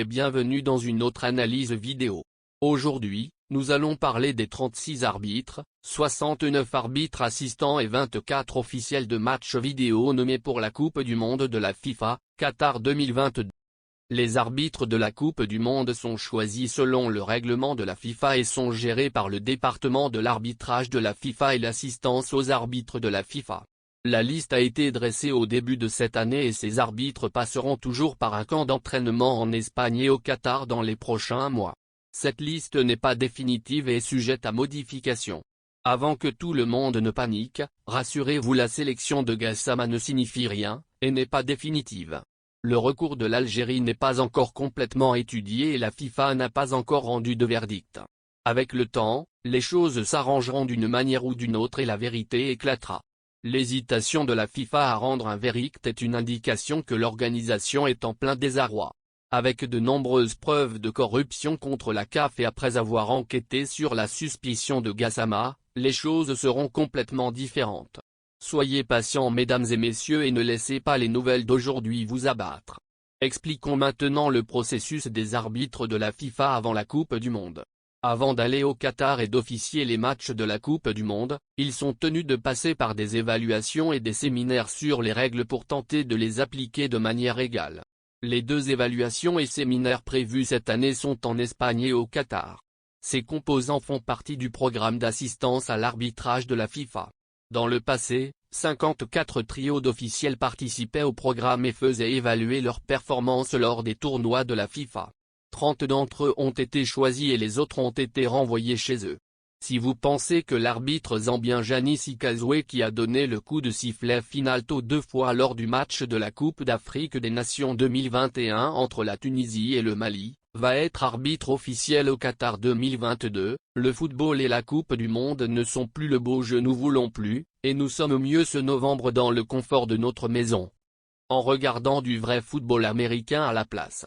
bienvenue dans une autre analyse vidéo. Aujourd'hui, nous allons parler des 36 arbitres, 69 arbitres assistants et 24 officiels de matchs vidéo nommés pour la Coupe du Monde de la FIFA, Qatar 2022. Les arbitres de la Coupe du Monde sont choisis selon le règlement de la FIFA et sont gérés par le département de l'arbitrage de la FIFA et l'assistance aux arbitres de la FIFA. La liste a été dressée au début de cette année et ces arbitres passeront toujours par un camp d'entraînement en Espagne et au Qatar dans les prochains mois. Cette liste n'est pas définitive et est sujette à modification. Avant que tout le monde ne panique, rassurez-vous, la sélection de Gassama ne signifie rien, et n'est pas définitive. Le recours de l'Algérie n'est pas encore complètement étudié et la FIFA n'a pas encore rendu de verdict. Avec le temps, les choses s'arrangeront d'une manière ou d'une autre et la vérité éclatera. L'hésitation de la FIFA à rendre un verdict est une indication que l'organisation est en plein désarroi. Avec de nombreuses preuves de corruption contre la CAF et après avoir enquêté sur la suspicion de Gassama, les choses seront complètement différentes. Soyez patients mesdames et messieurs et ne laissez pas les nouvelles d'aujourd'hui vous abattre. Expliquons maintenant le processus des arbitres de la FIFA avant la Coupe du Monde. Avant d'aller au Qatar et d'officier les matchs de la Coupe du Monde, ils sont tenus de passer par des évaluations et des séminaires sur les règles pour tenter de les appliquer de manière égale. Les deux évaluations et séminaires prévus cette année sont en Espagne et au Qatar. Ces composants font partie du programme d'assistance à l'arbitrage de la FIFA. Dans le passé, 54 trios d'officiels participaient au programme et faisaient évaluer leurs performances lors des tournois de la FIFA. 30 d'entre eux ont été choisis et les autres ont été renvoyés chez eux. Si vous pensez que l'arbitre zambien Janis Ikazwe qui a donné le coup de sifflet final tôt 2 fois lors du match de la Coupe d'Afrique des Nations 2021 entre la Tunisie et le Mali, va être arbitre officiel au Qatar 2022, le football et la Coupe du Monde ne sont plus le beau jeu nous voulons plus, et nous sommes mieux ce novembre dans le confort de notre maison. En regardant du vrai football américain à la place.